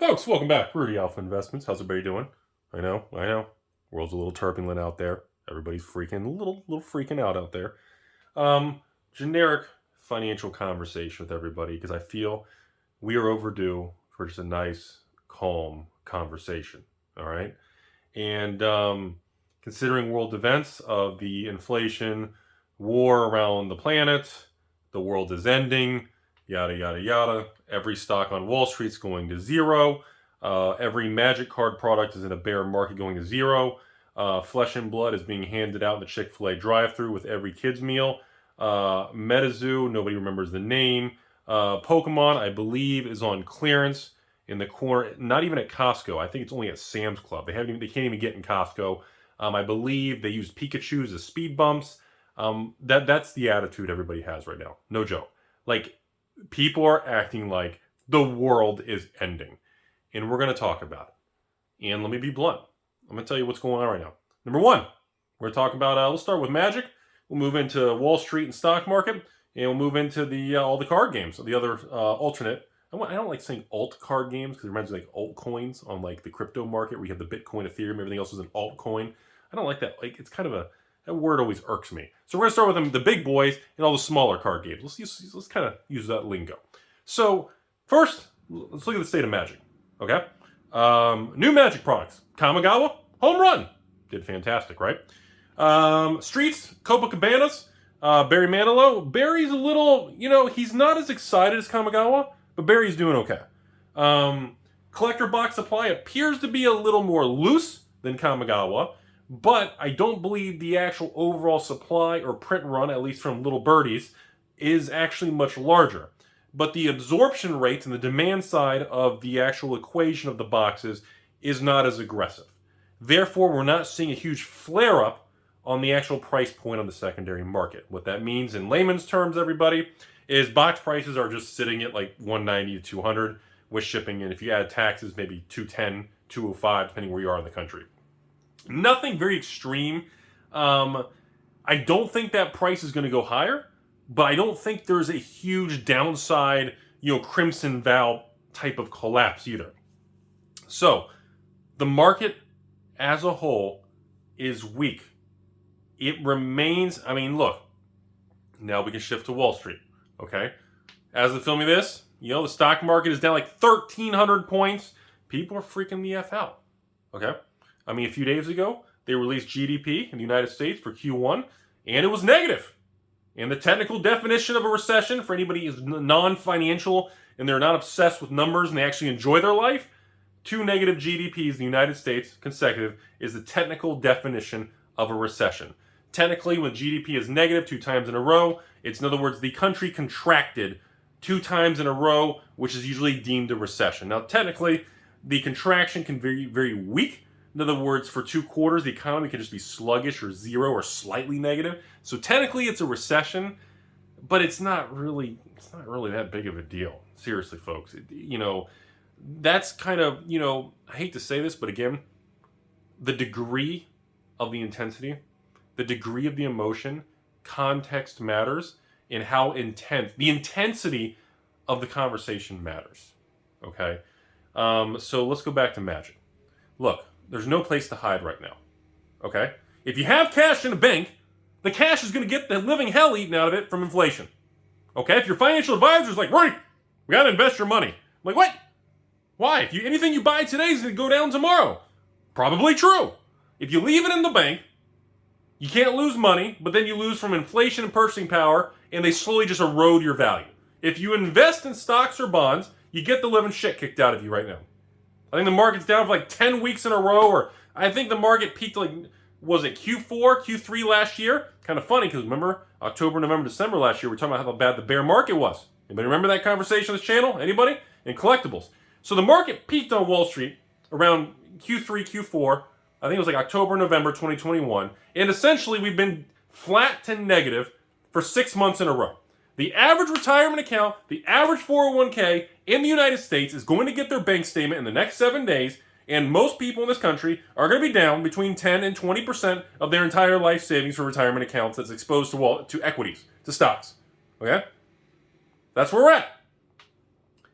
Folks, welcome back. Rudy, Alpha Investments. How's everybody doing? I know. World's a little turbulent out there. Everybody's freaking, a little freaking out there. Generic financial conversation with everybody because I feel we are overdue for just a nice, calm conversation. All right. And considering world events of the inflation, war around the planet, the world is ending, yada, yada, yada. Every stock on Wall Street's going to zero. Every Magic card product is in a bear market going to zero. Flesh and Blood is being handed out in the Chick-fil-A drive-thru with every kid's meal. MetaZoo, nobody remembers the name. Pokemon, I believe, is on clearance in the corner. Not even at Costco. I think it's only at Sam's Club. They can't even get in Costco. I believe they use Pikachus as speed bumps. That's the attitude everybody has right now. No joke. Like, people are acting like the world is ending. And we're going to talk about it. And let me be blunt. I'm going to tell you what's going on right now. Number one, we're going to talk about, let's start with Magic. We'll move into Wall Street and stock market. And we'll move into the all the card games. So the other alternate. I don't like saying alt card games because it reminds me of like altcoins on like the crypto market where you have the Bitcoin, Ethereum, everything else is an altcoin. I don't like that. Like, it's kind of that word always irks me. So we're going to start with the big boys and all the smaller card games. Let's kind of use that lingo. So first, let's look at the state of Magic. Okay? New Magic products. Kamigawa, home run. Did fantastic, right? Streets, Copacabanas, Barry Manilow. Barry's a little, he's not as excited as Kamigawa, but Barry's doing okay. Collector box supply appears to be a little more loose than Kamigawa, but I don't believe the actual overall supply or print run, at least from Little Birdies, is actually much larger. But the absorption rates and the demand side of the actual equation of the boxes is not as aggressive. Therefore, we're not seeing a huge flare-up on the actual price point on the secondary market. What that means in layman's terms, everybody, is box prices are just sitting at like $190 to $200 with shipping, and if you add taxes, maybe $210, $205, depending where you are in the country. Nothing very extreme. I don't think that price is going to go higher, but I don't think there's a huge downside, Crimson Vow type of collapse either. So, the market as a whole is weak. It remains, look, now we can shift to Wall Street, okay? As of filming this, the stock market is down like 1,300 points. People are freaking the F out, okay? A few days ago, they released GDP in the United States for Q1, and it was negative. And the technical definition of a recession, for anybody who's non-financial and they're not obsessed with numbers and they actually enjoy their life, 2 negative GDPs in the United States consecutive is the technical definition of a recession. Technically, when GDP is negative 2 times in a row, it's, in other words, the country contracted 2 times in a row, which is usually deemed a recession. Now, technically, the contraction can be very, very weak. In other words, for 2 quarters, the economy can just be sluggish or zero or slightly negative. So technically, it's a recession, but it's not really that big of a deal. Seriously, folks. That's kind of, I hate to say this, but again, the degree of the intensity, the degree of the emotion, context matters, and how intense, the intensity of the conversation matters. Okay? So let's go back to Magic. Look. There's no place to hide right now, okay? If you have cash in a bank, the cash is going to get the living hell eaten out of it from inflation, okay? If your financial advisor is like, Rudy, we got to invest your money. I'm like, what? Why? Anything you buy today is going to go down tomorrow. Probably true. If you leave it in the bank, you can't lose money, but then you lose from inflation and purchasing power, and they slowly just erode your value. If you invest in stocks or bonds, you get the living shit kicked out of you right now. I think the market's down for like 10 weeks in a row, or I think the market peaked like, was it Q4, Q3 last year? Kind of funny, because remember, October, November, December last year, we were talking about how bad the bear market was. Anybody remember that conversation on this channel? Anybody? In collectibles. So the market peaked on Wall Street around Q3, Q4, I think it was like October, November 2021, and essentially we've been flat to negative for 6 months in a row. The average retirement account, the average 401k in the United States is going to get their bank statement in the next 7 days, and most people in this country are going to be down between 10 and 20% of their entire life savings for retirement accounts that's exposed to equities, to stocks. Okay? That's where we're at.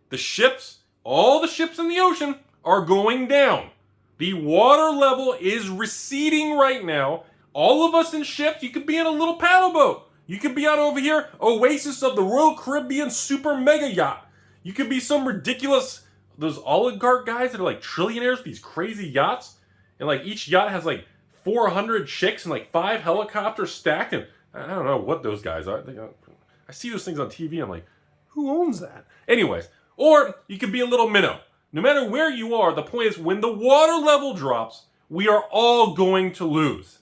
The ships All the ships in the ocean are going down. The water level is receding right now. All of us in ships, you could be in a little paddle boat. You could be on over here, Oasis of the Royal Caribbean super mega yacht. You could be some ridiculous, those oligarch guys that are like trillionaires, these crazy yachts. And like each yacht has like 400 chicks and like 5 helicopters stacked. And I don't know what those guys are. I see those things on TV. I'm like, who owns that? Anyways, or you could be a little minnow. No matter where you are, the point is when the water level drops, we are all going to lose.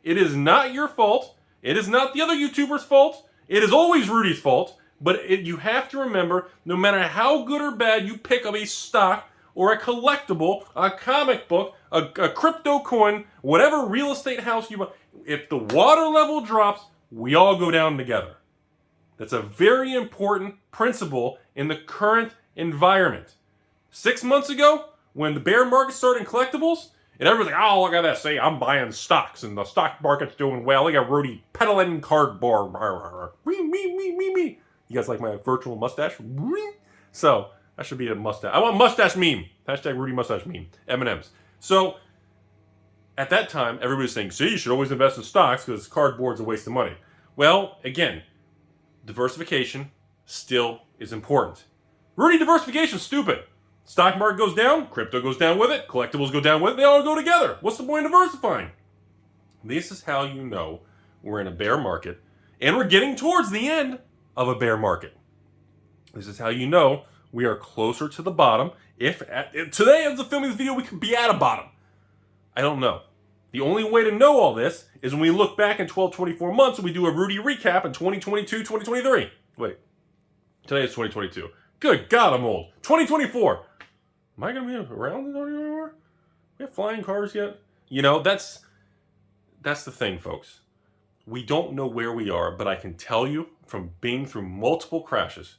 It is not your fault. It is not the other YouTuber's fault. It is always Rudy's fault. But you have to remember, no matter how good or bad you pick up a stock or a collectible, a comic book, a crypto coin, whatever real estate house you buy, if the water level drops, we all go down together. That's a very important principle in the current environment. 6 months ago, when the bear market started in collectibles, and everyone's like, oh, look at that, say, I'm buying stocks, and the stock market's doing well. Look at Rudy peddling cardboard. Me. You guys like my virtual mustache? So, that should be a mustache. I want mustache meme. Hashtag Rudy mustache meme. M&M's. So, at that time, everybody was saying, see, you should always invest in stocks because cardboard's a waste of money. Well, again, diversification still is important. Rudy, diversification's stupid. Stock market goes down, crypto goes down with it, collectibles go down with it, they all go together. What's the point of diversifying? This is how you know we're in a bear market, and we're getting towards the end of a bear market. This is how you know we are closer to the bottom. If today, as the filming this video, we could be at a bottom. I don't know. The only way to know all this is when we look back in 12, 24 months and we do a Rudy recap in 2022, 2023. Wait, today is 2022. Good God, I'm old. 2024. Am I going to be around anymore? We have flying cars yet? You know, that's the thing, folks. We don't know where we are, but I can tell you from being through multiple crashes,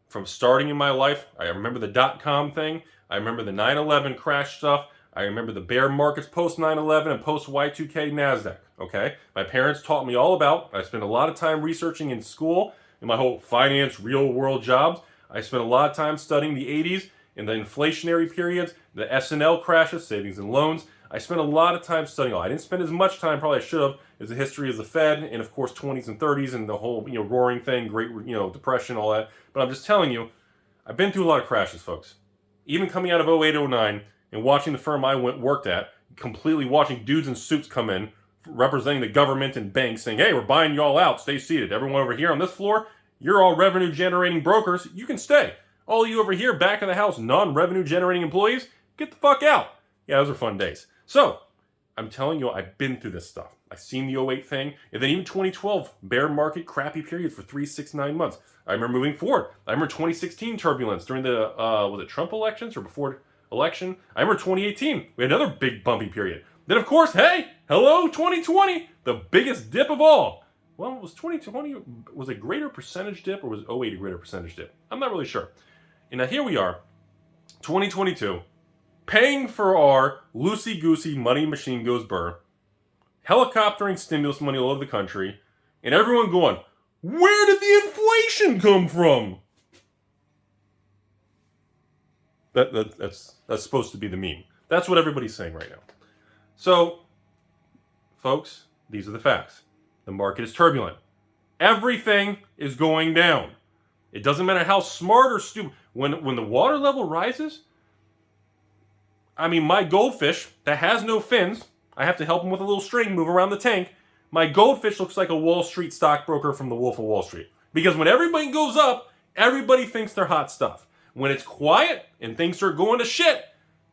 from starting in my life, I remember the .com thing, I remember the 9/11 crash stuff, I remember the bear markets post 9/11 and post Y2K NASDAQ, okay? My parents taught me all about, I spent a lot of time researching in school, in my whole finance, real world jobs. I spent a lot of time studying the 80s and the inflationary periods, the S&L crashes, savings and loans. I spent a lot of time studying all. I didn't spend as much time, probably I should have, as the history of the Fed and of course 20s and 30s and the whole, roaring thing, great, depression, all that. But I'm just telling you, I've been through a lot of crashes, folks. Even coming out of 08, 09 and watching the firm I worked at, completely watching dudes in suits come in, representing the government and banks saying, hey, we're buying you all out, stay seated. Everyone over here on this floor, you're all revenue generating brokers, you can stay. All you over here, back of the house, non-revenue generating employees, get the fuck out. Yeah, those are fun days. So, I'm telling you, I've been through this stuff. I've seen the 08 thing, and then even 2012, bear market, crappy period for 3, 6, 9 months. I remember moving forward. I remember 2016 turbulence during the, was it Trump elections or before election? I remember 2018, we had another big bumpy period. Then of course, hey, hello 2020, the biggest dip of all. Well, was 2020, was a greater percentage dip or was 08 a greater percentage dip? I'm not really sure. And now here we are, 2022, paying for our loosey-goosey money machine goes burr, helicoptering stimulus money all over the country, and everyone going, where did the inflation come from? That's supposed to be the meme. That's what everybody's saying right now. So, folks, these are the facts. The market is turbulent. Everything is going down. It doesn't matter how smart or stupid. When the water level rises, I mean, my goldfish that has no fins, I have to help him with a little string move around the tank. My goldfish looks like a Wall Street stockbroker from the Wolf of Wall Street. Because when everybody goes up, everybody thinks they're hot stuff. When it's quiet and things start going to shit,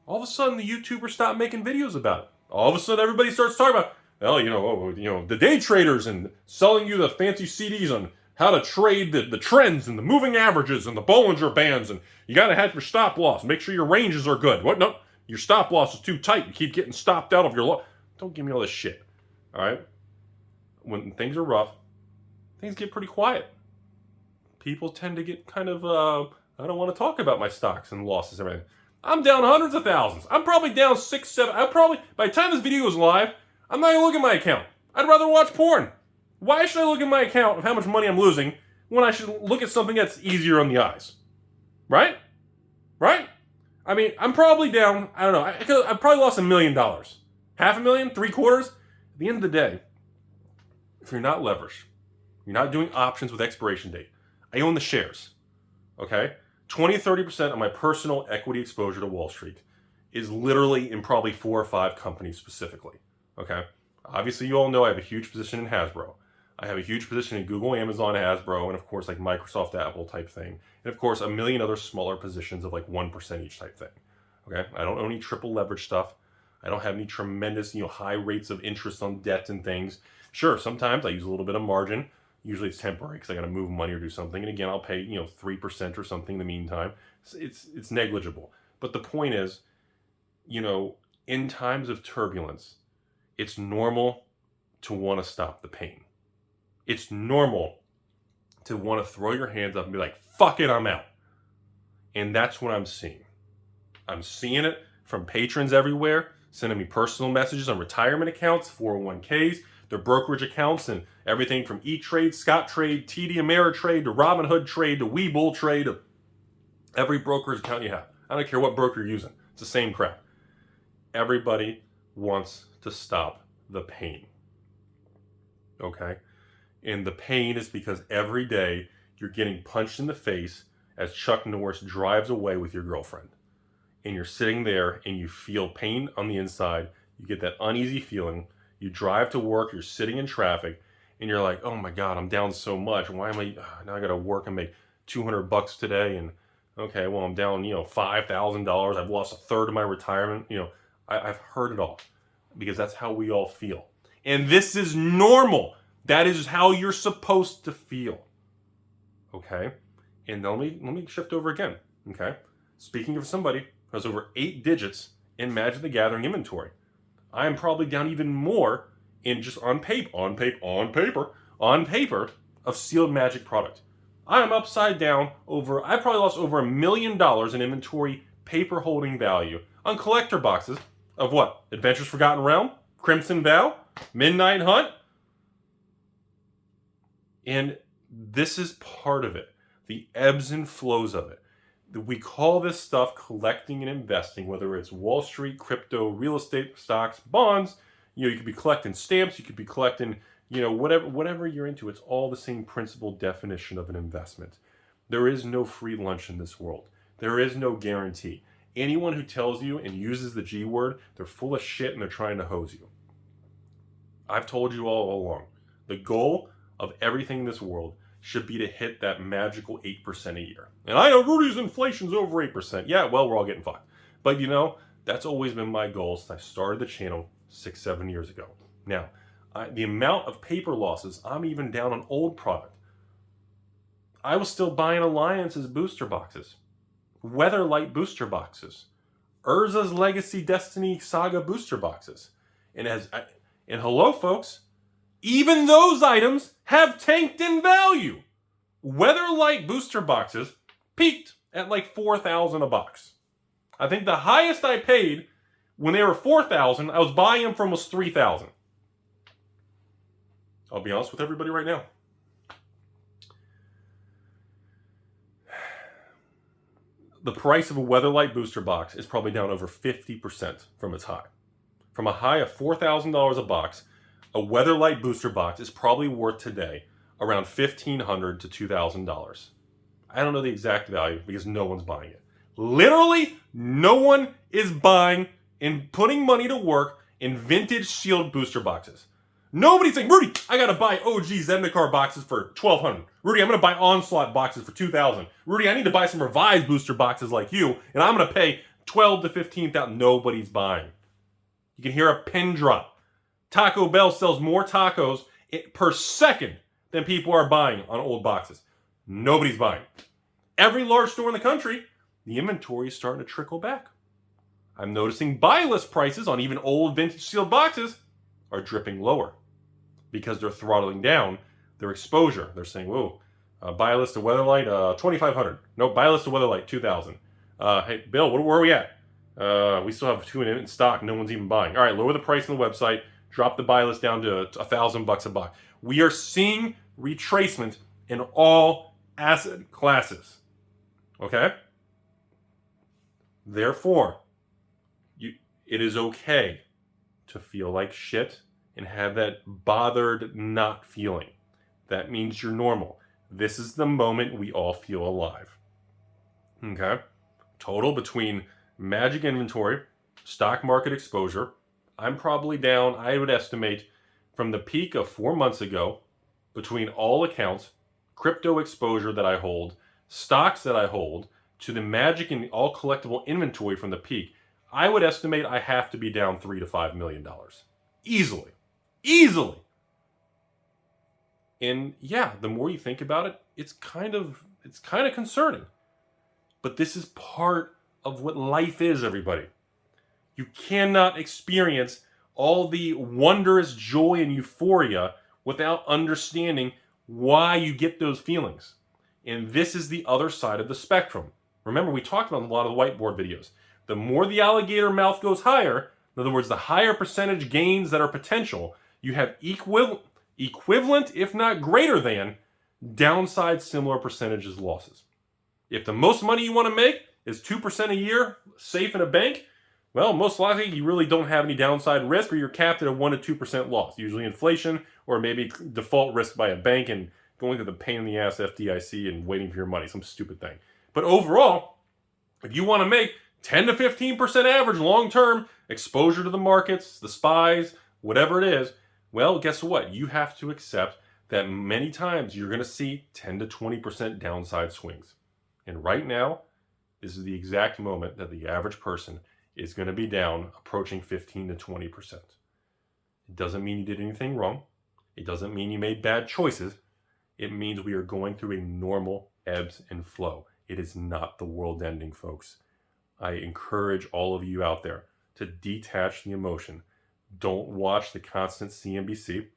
all of a sudden the YouTubers stop making videos about it. All of a sudden everybody starts talking about, well, the day traders and selling you the fancy CDs on how to trade the trends and the moving averages and the Bollinger Bands, and you got to have your stop loss. Make sure your ranges are good. What? No, your stop loss is too tight. You keep getting stopped out of your loss. Don't give me all this shit. All right? When things are rough, things get pretty quiet. People tend to get kind of, I don't want to talk about my stocks and losses and everything. I'm down hundreds of thousands. I'm probably down 6, 7. By the time this video goes live, I'm not going to look at my account. I'd rather watch porn. Why should I look at my account of how much money I'm losing when I should look at something that's easier on the eyes? Right? Right? I mean, I'm probably down, I don't know, I probably lost $1 million. $500,000, $750,000. At the end of the day, if you're not leveraged, you're not doing options with expiration date. I own the shares, okay? 20-30% of my personal equity exposure to Wall Street is literally in probably 4 or 5 companies specifically, okay? Obviously, you all know I have a huge position in Hasbro. I have a huge position in Google, Amazon, Hasbro, and of course like Microsoft, Apple type thing. And of course, a million other smaller positions of like 1% each type thing, okay? I don't own any triple leverage stuff. I don't have any tremendous, high rates of interest on debt and things. Sure, sometimes I use a little bit of margin. Usually it's temporary because I got to move money or do something. And again, I'll pay, 3% or something in the meantime. It's negligible. But the point is, in times of turbulence, it's normal to want to stop the pain. It's normal to want to throw your hands up and be like, fuck it, I'm out. And that's what I'm seeing. I'm seeing it from patrons everywhere, sending me personal messages on retirement accounts, 401ks, their brokerage accounts, and everything from E-Trade, Scott Trade, TD Ameritrade, to Robinhood Trade, to Webull Trade, to every brokerage account you have. I don't care what broker you're using. It's the same crap. Everybody wants to stop the pain. Okay? And the pain is because every day you're getting punched in the face as Chuck Norris drives away with your girlfriend. And you're sitting there and you feel pain on the inside. You get that uneasy feeling. You drive to work, you're sitting in traffic, and you're like, oh my God, I'm down so much. Why am now I got to work and make $200 today. And okay, well, I'm down, $5,000. I've lost a third of my retirement. I've heard it all because that's how we all feel. And this is normal. That is how you're supposed to feel. Okay? And let me shift over again. Okay? Speaking of somebody who has over 8 digits in Magic the Gathering inventory, I am probably down even more in just on paper of sealed Magic product. I am upside down I probably lost over $1 million in inventory paper holding value on collector boxes of what? Adventures Forgotten Realm, Crimson Vow, Midnight Hunt. And this is part of it. The ebbs and flows of it. We call this stuff collecting and investing, whether it's Wall Street, crypto, real estate, stocks, bonds. You could be collecting stamps, you could be collecting, whatever you're into. It's all the same principle definition of an investment. There is no free lunch in this world. There is no guarantee. Anyone who tells you and uses the G word, they're full of shit and they're trying to hose you. I've told you all along, the goal of everything in this world should be to hit that magical 8% a year. And I know Rudy's inflation's over 8%. Yeah, well, we're all getting fucked. But that's always been my goal since I started the channel 6-7 years ago. Now, the amount of paper losses, I'm even down on old product. I was still buying Alliance's booster boxes, Weatherlight booster boxes, Urza's Legacy Destiny Saga booster boxes. And hello, folks, even those items have tanked in value. Weatherlight booster boxes peaked at like $4,000 a box. I think the highest I paid when they were $4,000, I was buying them for almost $3,000. I'll be honest with everybody right now. The price of a Weatherlight booster box is probably down over 50% from its high. From a high of $4,000 a box, a Weatherlight booster box is probably worth today around $1,500 to $2,000. I don't know the exact value because no one's buying it. Literally, no one is buying and putting money to work in vintage sealed booster boxes. Nobody's saying, Rudy, I gotta buy OG Zendikar boxes for $1,200. Rudy, I'm gonna buy Onslaught boxes for $2,000. Rudy, I need to buy some revised booster boxes like you, and I'm gonna pay $12,000 to $15,000. Nobody's buying. You can hear a pin drop. Taco Bell sells more tacos per second than people are buying on old boxes. Nobody's buying. Every large store in the country, the inventory is starting to trickle back. I'm noticing buy list prices on even old vintage sealed boxes are dripping lower because they're throttling down their exposure. They're saying, whoa, buy list of Weatherlight, $2,500. No, buy list of Weatherlight, $2,000. Hey, Bill, where are we at? We still have 2 in stock. No one's even buying. All right, lower the price on the website. Drop the buy list down to $1,000 a box. We are seeing retracement in all asset classes. Okay? Therefore, it is okay to feel like shit and have that bothered not feeling. That means you're normal. This is the moment we all feel alive. Okay? Total between magic inventory, stock market exposure, I'm probably down, I would estimate, from the peak of 4 months ago, between all accounts, crypto exposure that I hold, stocks that I hold, to the magic and all collectible inventory from the peak, I would estimate I have to be down $3 to $5 million. Easily. Easily. And yeah, the more you think about it, it's kind of concerning. But this is part of what life is, everybody. You cannot experience all the wondrous joy and euphoria without understanding why you get those feelings. And this is the other side of the spectrum. Remember, we talked about in a lot of the whiteboard videos. The more the alligator mouth goes higher, in other words, the higher percentage gains that are potential, you have equivalent, if not greater than, downside similar percentages losses. If the most money you want to make is 2% a year, safe in a bank, well, most likely you really don't have any downside risk, or you're capped at a 1 to 2% loss, usually inflation, or maybe default risk by a bank and going through the pain in the ass FDIC and waiting for your money, some stupid thing. But overall, if you want to make 10 to 15% average long-term exposure to the markets, the SPYs, whatever it is, well, guess what? You have to accept that many times you're going to see 10 to 20% downside swings. And right now, this is the exact moment that the average person is going to be down approaching 15 to 20%. It doesn't mean you did anything wrong. It doesn't mean you made bad choices. It means we are going through a normal ebbs and flow. It is not the world ending, folks. I encourage all of you out there to detach the emotion. Don't watch the constant CNBC.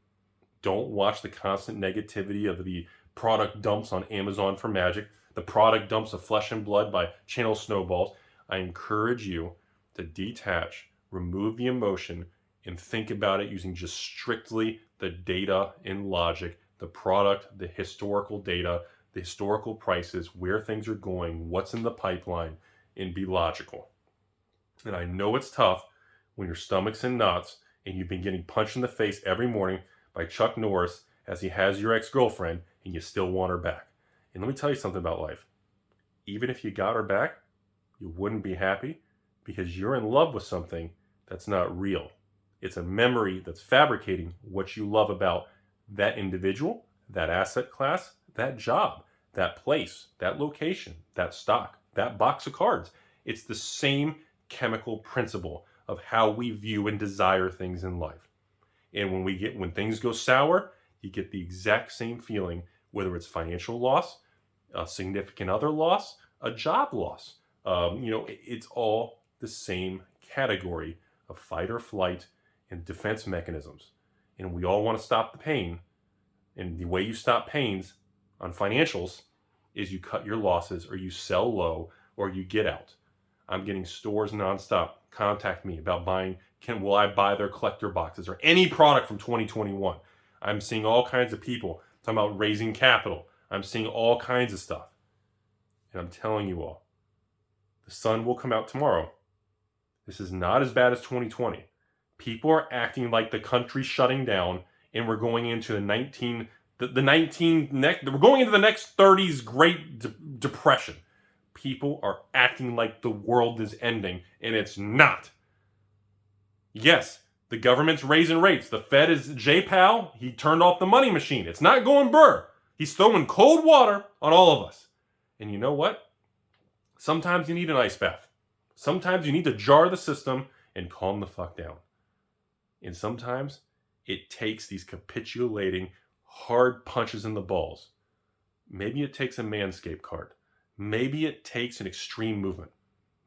Don't watch the constant negativity of the product dumps on Amazon for magic, the product dumps of Flesh and Blood by Channel Snowballs. I encourage you to detach, remove the emotion, and think about it using just strictly the data and logic, the product, the historical data, the historical prices, where things are going, what's in the pipeline, and be logical. And I know it's tough when your stomach's in knots and you've been getting punched in the face every morning by Chuck Norris as he has your ex-girlfriend and you still want her back. And let me tell you something about life. Even if you got her back, you wouldn't be happy because you're in love with something that's not real. It's a memory that's fabricating what you love about that individual, that asset class, that job, that place, that location, that stock, that box of cards. It's the same chemical principle of how we view and desire things in life. And when things go sour, you get the exact same feeling, whether it's financial loss, a significant other loss, a job loss. It's all the same category of fight or flight and defense mechanisms. And we all want to stop the pain. And the way you stop pains on financials is you cut your losses, or you sell low, or you get out. I'm getting stores nonstop contact me about buying, will I buy their collector boxes or any product from 2021? I'm seeing all kinds of people talking about raising capital. I'm seeing all kinds of stuff. And I'm telling you all, the sun will come out tomorrow. This is not as bad as 2020. People are acting like the country's shutting down and we're going into we're going into the next 30s Great Depression. People are acting like the world is ending, and it's not. Yes, the government's raising rates. The Fed is J-Powell. He turned off the money machine. It's not going burr. He's throwing cold water on all of us. And you know what? Sometimes you need an ice bath. Sometimes you need to jar the system and calm the fuck down. And sometimes it takes these capitulating, hard punches in the balls. Maybe it takes a Manscaped card. Maybe it takes an extreme movement.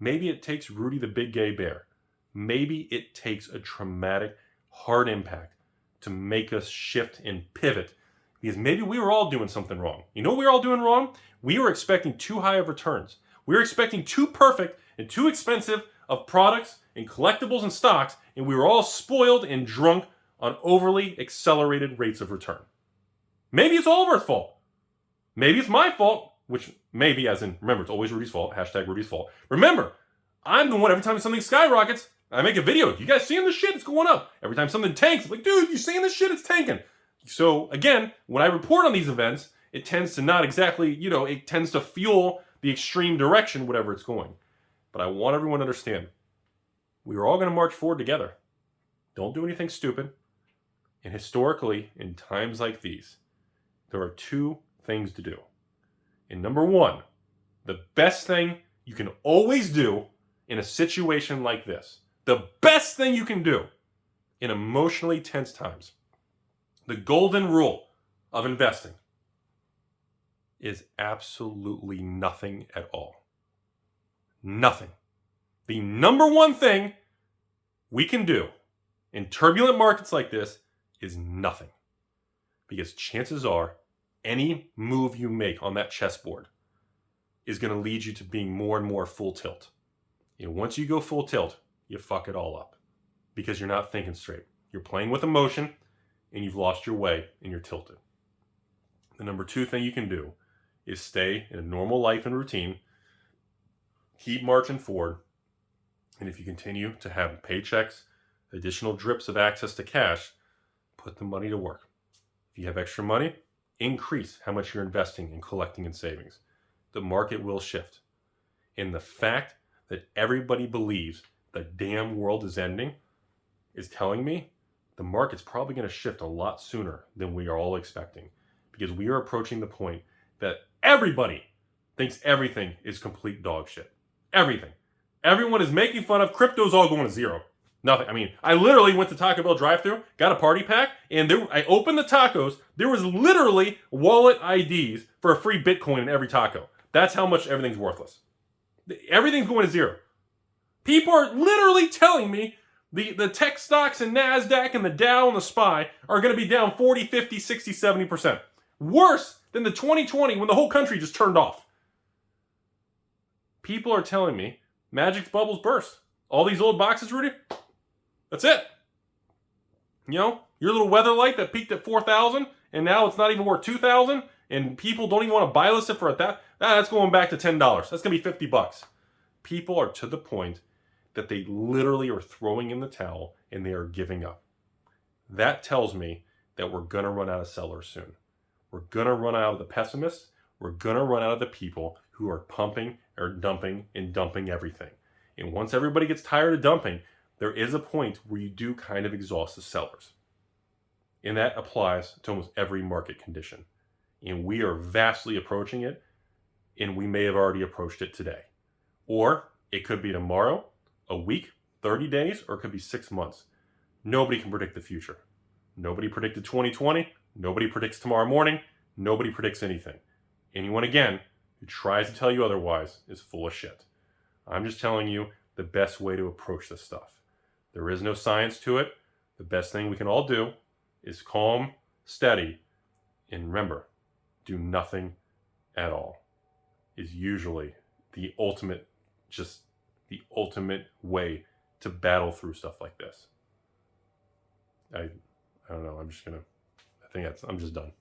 Maybe it takes Rudy the Big Gay Bear. Maybe it takes a traumatic, hard impact to make us shift and pivot. Because maybe we were all doing something wrong. You know what we were all doing wrong? We were expecting too high of returns. We were expecting too perfect and too expensive of products and collectibles and stocks, and we were all spoiled and drunk on overly accelerated rates of return. Maybe it's all of our fault. Maybe it's my fault, which maybe, as in, remember, it's always Rudy's fault, #Rudy's fault. Remember, I'm the one, every time something skyrockets, I make a video. You guys seeing this shit? It's going up. Every time something tanks, I'm like, dude, you seeing this shit? It's tanking. So again, when I report on these events, it tends to not exactly, it tends to fuel the extreme direction, whatever it's going. But I want everyone to understand, we are all going to march forward together. Don't do anything stupid. And historically, in times like these, there are two things to do. And number one, the best thing you can always do in a situation like this, the best thing you can do in emotionally tense times, the golden rule of investing is absolutely nothing at all. Nothing. The number one thing we can do in turbulent markets like this is nothing. Because chances are, any move you make on that chessboard is going to lead you to being more and more full tilt. And once you go full tilt, you fuck it all up. Because you're not thinking straight. You're playing with emotion, and you've lost your way, and you're tilted. The number two thing you can do is stay in a normal life and routine, keep marching forward, and if you continue to have paychecks, additional drips of access to cash, put the money to work. If you have extra money, increase how much you're investing and collecting in savings. The market will shift. And the fact that everybody believes the damn world is ending is telling me the market's probably going to shift a lot sooner than we are all expecting, because we are approaching the point that everybody thinks everything is complete dog shit. Everything. Everyone is making fun of crypto's all going to zero. Nothing. I mean, I literally went to Taco Bell drive-thru, got a party pack, and I opened the tacos. There was literally wallet IDs for a free Bitcoin in every taco. That's how much everything's worthless. Everything's going to zero. People are literally telling me the tech stocks and NASDAQ and the Dow and the SPY are going to be down 40, 50, 60, 70%. Worse than the 2020 when the whole country just turned off. People are telling me magic's bubbles burst. All these old boxes, Rudy, that's it. Your little weather light that peaked at 4,000 and now it's not even worth 2,000 and people don't even want to buy list it for that. That's going back to $10. That's going to be $50. People are to the point that they literally are throwing in the towel and they are giving up. That tells me that we're going to run out of sellers soon. We're going to run out of the pessimists. We're going to run out of the people who are pumping or dumping and dumping everything. And once everybody gets tired of dumping, there is a point where you do kind of exhaust the sellers. And that applies to almost every market condition. And we are vastly approaching it, and we may have already approached it today. Or it could be tomorrow, a week, 30 days, or it could be 6 months. Nobody can predict the future. Nobody predicted 2020. Nobody predicts tomorrow morning. Nobody predicts anything. Anyone, again, who tries to tell you otherwise is full of shit. I'm just telling you the best way to approach this stuff. There is no science to it. The best thing we can all do is calm, steady, and remember, do nothing at all is usually the ultimate way to battle through stuff like this. I don't know. I'm just done.